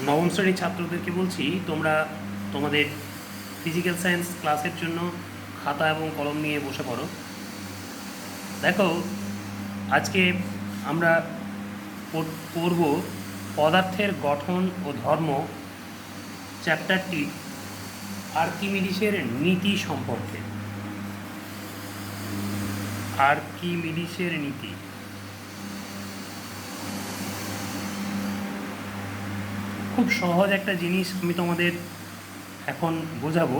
নবম শ্রেণীর ছাত্রদেরকে বলছি, তোমরা তোমাদের ফিজিক্যাল সায়েন্স ক্লাসের জন্য খাতা এবং কলম নিয়ে বসে পড়ো। দেখো, আজকে আমরা পড়ব পদার্থের গঠন ও ধর্ম চ্যাপ্টারটি আর্কিমিডিসের নীতি সম্পর্কে। আর্কিমিডিসের নীতি খুব সহজ একটা জিনিস আমি তোমাদের এখন বোঝাবো,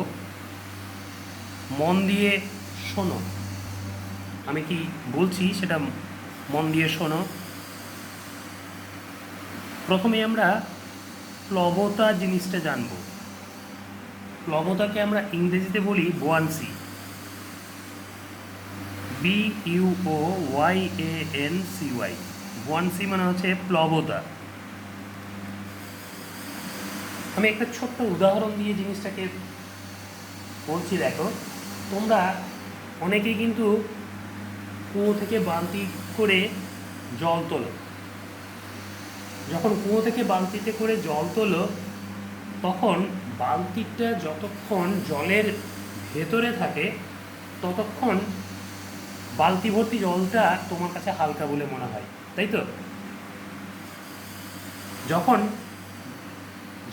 মন দিয়ে শোনো। আমি কি বলছি সেটা মন দিয়ে শোনো। প্রথমে আমরা প্লবতা জিনিসটা জানব। প্লবতাকে আমরা ইংরেজিতে বলি বোয়ান্সি, BUOYANCY। বোয়ান্সি মানে হচ্ছে প্লবতা। আমি একটা ছোট্ট উদাহরণ দিয়ে জিনিসটাকে বলছি। দেখো, তোমরা অনেকেই কিন্তু কুয়ো থেকে বালতি করে জল তোলো। যখন কুয়ো থেকে বালতিতে করে জল তোলো, তখন বালতিটা যতক্ষণ জলের ভেতরে থাকে ততক্ষণ বালতি ভর্তি জলটা তোমার কাছে হালকা বলে মনে হয়, তাই তো? যখন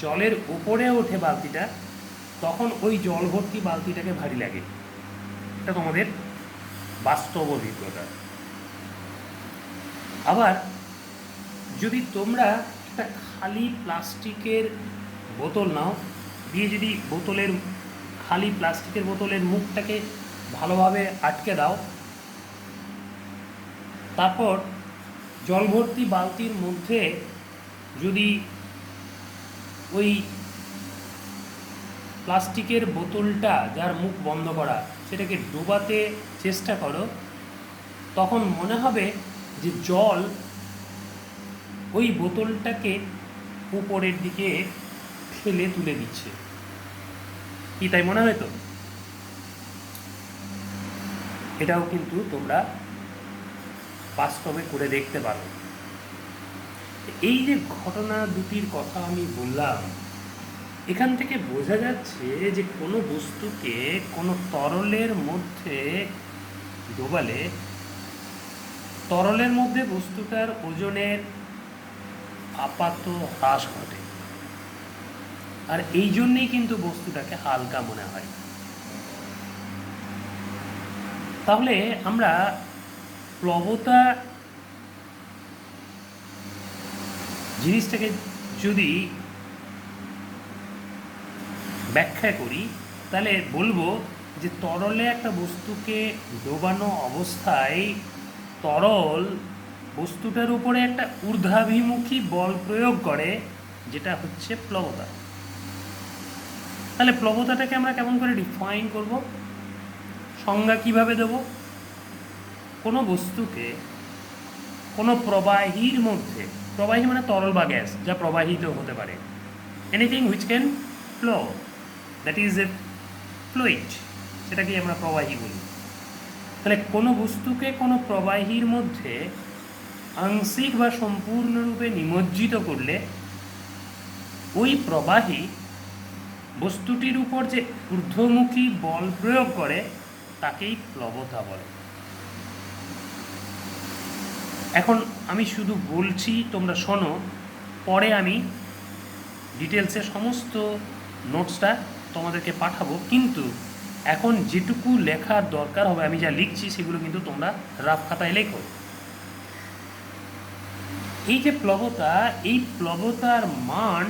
জলের উপরে ওঠে বালতিটা, তখন ওই জল ভর্তি বালতিটাকে ভারী লাগে। এটা তোমাদের বাস্তব অভিজ্ঞতা। আবার যদি তোমরা একটা খালি প্লাস্টিকের বোতল নাও, দিয়ে যদি খালি প্লাস্টিকের বোতলের মুখটাকে ভালোভাবে আটকে দাও, তারপর জল ভর্তি বালতির মধ্যে যদি ওই প্লাস্টিকের বোতলটা, যার মুখ বন্ধ করা, সেটাকে ডোবাতে চেষ্টা করো, তখন মনে হবে যে জল ওই বোতলটাকে উপরের দিকে ঠেলে তুলে দিচ্ছে। কি তাই মনে হয় তো? এটাও কিন্তু তোমরা বাস্তবে করে দেখতে পারো। এই যে ঘটনা দুটির কথা আমি বললাম, এখান থেকে বোঝা যাচ্ছে যে কোনো বস্তুকে কোনো তরলের মধ্যে ডোবালে তরলের মধ্যে বস্তুটার ওজনের আপাত হ্রাস ঘটে, আর এই জন্যেই কিন্তু বস্তুটাকে হালকা মনে হয়। তাহলে আমরা প্লবতা জিনিসটাকে যদি ব্যাখ্যা করি, তাহলে বলবো যে তরলে একটা বস্তুকে ডোবানো অবস্থায় তরল বস্তুটার উপরে একটা ঊর্ধ্বাভিমুখী বল প্রয়োগ করে, যেটা হচ্ছে প্লবতা। তাহলে প্লবতাটাকে আমরা কেমন করে ডিফাইন করব, সংজ্ঞা কিভাবে দেব? কোনো বস্তুকে কোনো প্রবাহীর মধ্যে, প্রবাহী মানে তরল বা গ্যাস, যা প্রবাহিত হতে পারে, anything which can flow, that is a fluid, সেটাকেই আমরা প্রবাহী বলি। তাহলে কোনো বস্তুকে কোনো প্রবাহীর মধ্যে আংশিক বা সম্পূর্ণরূপে নিমজ্জিত করলে ওই প্রবাহী বস্তুটির উপর যে ঊর্ধ্বমুখী বল প্রয়োগ করে তাকেই প্লবতা বলে। এখন আমি শুধু বলছি, তোমরা শোনো, পরে আমি ডিটেলসে সমস্ত নোটসটা তোমাদেরকে পাঠাবো। কিন্তু এখন যেটুকু লেখার দরকার হবে, আমি যা লিখছি সেগুলো কিন্তু তোমরা রাফ খাতায় লেখো। এই যে প্লবতা, এই প্লবতার মান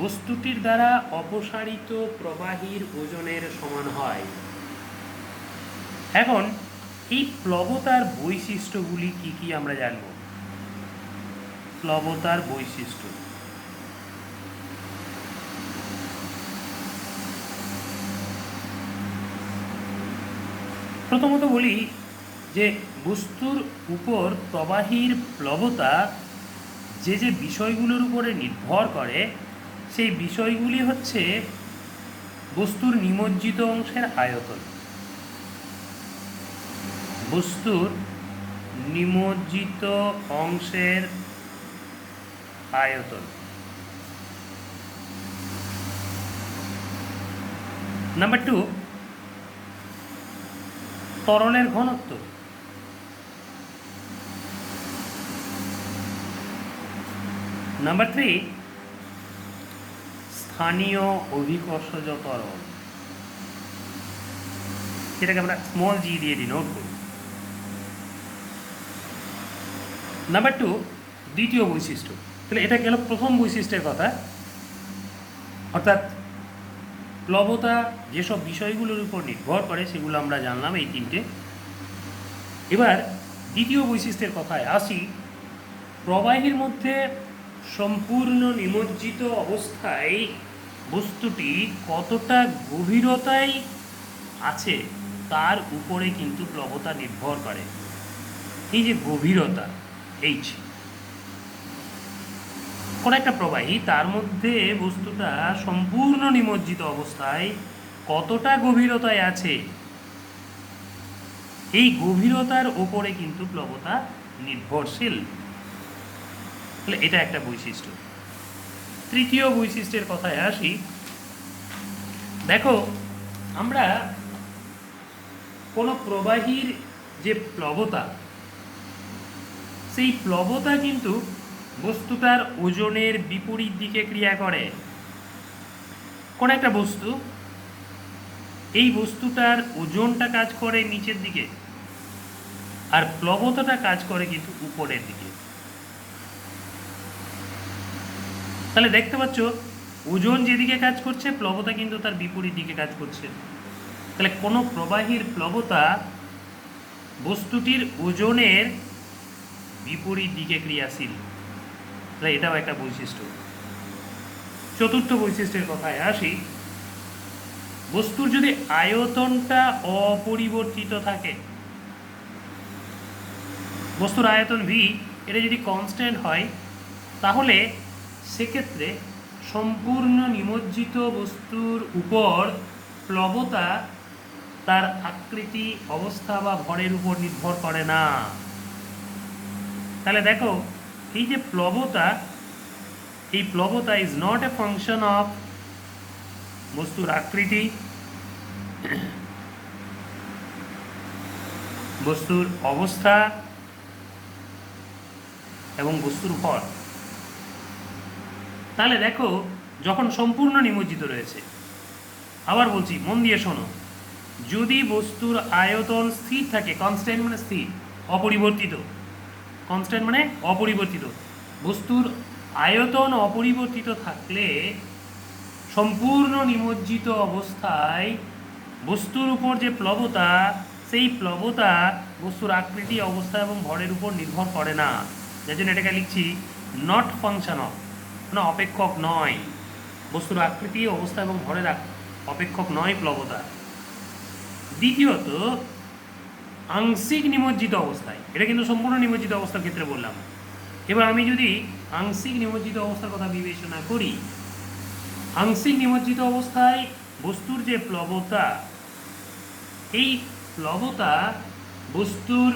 বস্তুটির দ্বারা অপসারিত প্রবাহীর ওজনের সমান হয়। এখন এই প্লবতার বৈশিষ্ট্যগুলি কি কি আমরা জানব। প্লবতার বৈশিষ্ট্য, প্রথমত বলি যে বস্তুর উপর প্রবাহীর প্লবতা যে যে বিষয়গুলোর উপরে নির্ভর করে, সেই বিষয়গুলি হচ্ছে বস্তুর নিমজ্জিত অংশের আয়তন, বস্তুর নিমজ্জিত অংশের আয়তন, নাম্বার 2, তরলের ঘনত্ব। নাম্বার 3, স্থানীয় অভিকর্ষজ ত্বরণ, যেটাকে আমরা স্মল জি দিয়ে ডিনোট করি। নাম্বার 2, দ্বিতীয় বৈশিষ্ট্য। তাহলে এটা গেল প্রথম বৈশিষ্ট্যের কথা, অর্থাৎ প্লবতা যেসব বিষয়গুলোর উপর নির্ভর করে সেগুলো আমরা জানলাম, এই 3টে। এবার দ্বিতীয় বৈশিষ্ট্যের কথায় আসি। প্রবাহীর মধ্যে সম্পূর্ণ নিমজ্জিত অবস্থায় বস্তুটি কতটা গভীরতায় আছে তার উপরে কিন্তু প্লবতা নির্ভর করে। এই যে গভীরতা, এইচ, কোন একটা প্রবাহী তার মধ্যে বস্তুটা সম্পূর্ণ নিমজ্জিত অবস্থায় কতটা গভীরতায় আছে, এই গভীরতার ওপরে কিন্তু প্লবতা নির্ভরশীল। তাহলে এটা একটা বৈশিষ্ট্য। তৃতীয় বৈশিষ্ট্যের কথায় আসি। দেখো, আমরা কোনো প্রবাহীর যে প্লবতা, সেই প্লবতা কিন্তু বস্তুটার ওজনের বিপরীত দিকে ক্রিয়া করে। কোন একটা বস্তু, এই বস্তুটার ওজনটা কাজ করে নিচের দিকে, আর প্লবতাটা কাজ করে কিন্তু উপরের দিকে। তাহলে দেখতে পাচ্ছ, ওজন যেদিকে কাজ করছে, প্লবতা কিন্তু তার বিপরীত দিকে কাজ করছে। তাহলে কোনো প্রবাহীর প্লবতা বস্তুটির ওজনের বিপরীত দিকে ক্রিয়াশীল। তাহলে এটাও একটা বৈশিষ্ট্য। চতুর্থ বৈশিষ্ট্যের কথায় আসি। বস্তুর যদি আয়তনটা অপরিবর্তিত থাকে, বস্তুর আয়তন ভি, এটা যদি কনস্ট্যান্ট হয়, তাহলে সেক্ষেত্রে সম্পূর্ণ নিমজ্জিত বস্তুর উপর প্লবতা তার আকৃতি, অবস্থা বা ভরের উপর নির্ভর করে না। তাহলে দেখো, এই যে প্লবতা, এই প্লবতা is not a function of বস্তুর আকৃতি, বস্তুর অবস্থা এবং বস্তুর ভর। তাহলে দেখো, যখন সম্পূর্ণ নিমজ্জিত রয়েছে, আবার বলছি, মন দিয়ে শোনো, যদি বস্তুর আয়তন স্থির থাকে, কনস্ট্যান্ট মানে স্থির, অপরিবর্তিত, কনস্ট্যান্ট মানে অপরিবর্তিত, বস্তুর আয়তন অপরিবর্তিত থাকলে সম্পূর্ণ নিমজ্জিত অবস্থায় বস্তুর উপর যে প্লবতা, সেই প্লবতা বস্তুর আকৃতি, অবস্থা এবং ভরের উপর নির্ভর করে না। যার জন্য এটাকে লিখছি নট ফাংশন অফ, মানে অপেক্ষক নয়। বস্তুর আকৃতি, অবস্থা এবং ভরের অপেক্ষক নয় প্লবতা। দ্বিতীয়ত, আংশিক নিমজ্জিত অবস্থায়, এটা কিন্তু সম্পূর্ণ নিমজ্জিত অবস্থার ক্ষেত্রে বললাম। এবার আমি যদি আংশিক নিমজ্জিত অবস্থার কথা বিবেচনা করি, আংশিক নিমজ্জিত অবস্থায় বস্তুর যে প্লবতা, এই প্লবতা বস্তুর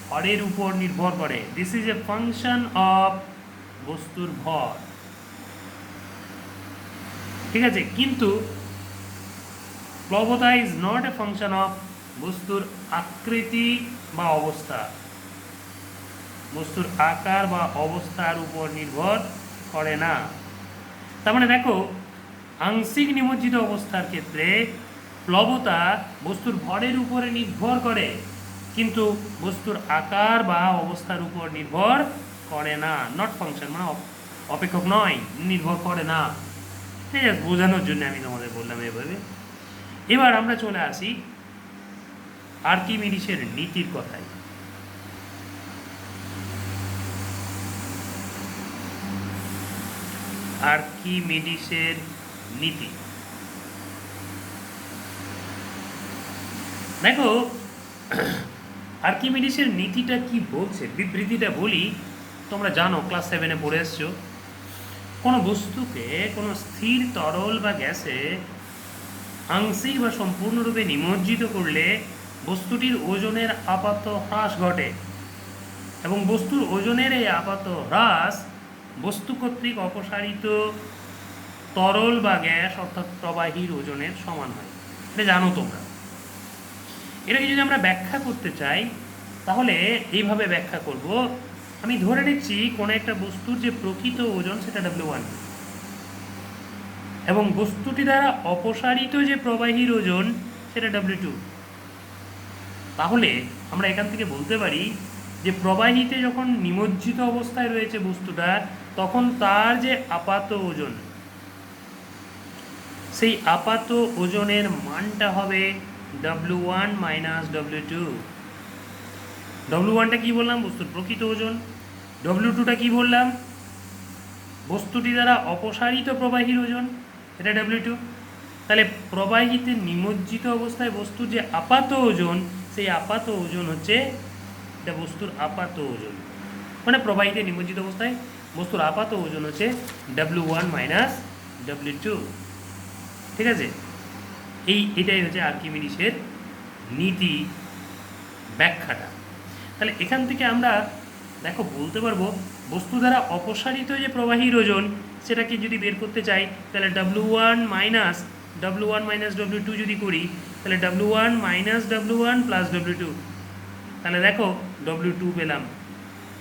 ভরের উপর নির্ভর করে। This is a function of বস্তুর ভর, ঠিক আছে। কিন্তু প্লবতা is not a function of বস্তুর আকৃতি বা অবস্থা, বস্তুর আকার বা অবস্থার উপর নির্ভর করে না। তার মানে দেখো, আংশিক নিমজ্জিত অবস্থার ক্ষেত্রে প্লবতা বস্তুর ভরের উপরে নির্ভর করে, কিন্তু বস্তুর আকার বা অবস্থার উপর নির্ভর করে না। নট ফাংশন মানে অপেক্ষক নয়, নির্ভর করে না। ঠিক আছে, বোঝানোর জন্য আমি তোমাদের বললাম এভাবে। এবার আমরা চলে আসি আর্কিমিডিসের নীতির কথায়। আর্কিমিডিসের নীতি, দেখো, আর্কিমিডিসের নীতিটা কি বলছে, বিবৃতিটা বলি। তোমরা জানো, ক্লাস 7-এ পড়ে এসছো। কোনো বস্তুকে কোনো স্থির তরল বা গ্যাসে আংশিক বা সম্পূর্ণরূপে নিমজ্জিত করলে বস্তুটির ওজনের আপাত হ্রাস ঘটে, এবং বস্তুর ওজনের এই আপাত হ্রাস বস্তু কর্তৃক অপসারিত তরল বা গ্যাস অর্থাৎ প্রবাহীর ওজনের সমান হয়। এটা জানো তোমরা। এটাকে যদি আমরা ব্যাখ্যা করতে চাই তাহলে এইভাবে ব্যাখ্যা করব। আমি ধরে নিচ্ছি কোনো একটা বস্তুর যে প্রকৃত ওজন সেটা W1 এবং বস্তুটি দ্বারা অপসারিত যে প্রবাহীর ওজন সেটা W2। তাহলে আমরা এখান থেকে বলতে পারি যে প্রবাহীতে যখন নিমজ্জিত অবস্থায় রয়েছে বস্তুটা তখন তার যে আপাত ওজন, সেই আপাত ওজনের মানটা হবে W1 মাইনাস W2। W1টা কী বললাম? বস্তুর প্রকৃত ওজন। W2টা কী বললাম? বস্তুটি দ্বারা অপসারিত প্রবাহীর ওজন, এটা W2। তাহলে প্রবাহীতে নিমজ্জিত অবস্থায় বস্তুর যে আপাত ওজন, সেই আপাত ওজন হচ্ছে, এটা বস্তুর আপাত ওজন, মানে প্রবাহীতে নিমজ্জিত অবস্থায় বস্তুর আপাত ওজন হচ্ছে W1 মাইনাস W2। ঠিক আছে? এটাই হচ্ছে আর্কিমিডিসের নীতি ব্যাখ্যাটা। তাহলে এখান থেকে আমরা দেখো বলতে পারবো বস্তু দ্বারা অপসারিত যে প্রবাহীর ওজন সেটাকে যদি বের করতে চাই তাহলে W1 মাইনাস W2 যদি করি তাহলে W1 minus W1 plus W2, তাহলে দেখো W2 পেলাম।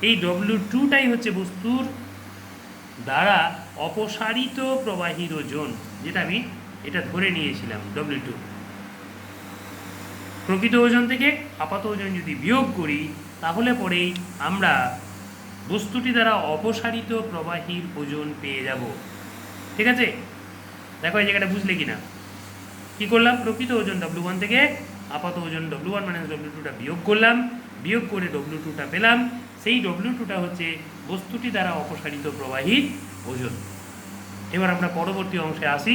এই W2টাই হচ্ছে বস্তুর দ্বারা অপসারিত প্রবাহীর ওজন, যেটা আমি এটা ধরে নিয়েছিলাম W2। প্রকৃত ওজন থেকে আপাত ওজন যদি বিয়োগ করি তাহলে পরেই আমরা বস্তুটি দ্বারা অপসারিত প্রবাহীর ওজন পেয়ে যাব। ঠিক আছে? দেখো এই জায়গাটা বুঝলে কি না? কী করলাম? প্রকৃত ওজন W1 থেকে আপাত ওজন W1 মাইনাস W2টা বিয়োগ করলাম, বিয়োগ করে W2টা পেলাম। সেই W2টা হচ্ছে বস্তুটি দ্বারা অপসারিত প্রবাহীর ওজন। এবার আমরা পরবর্তী অংশে আসি।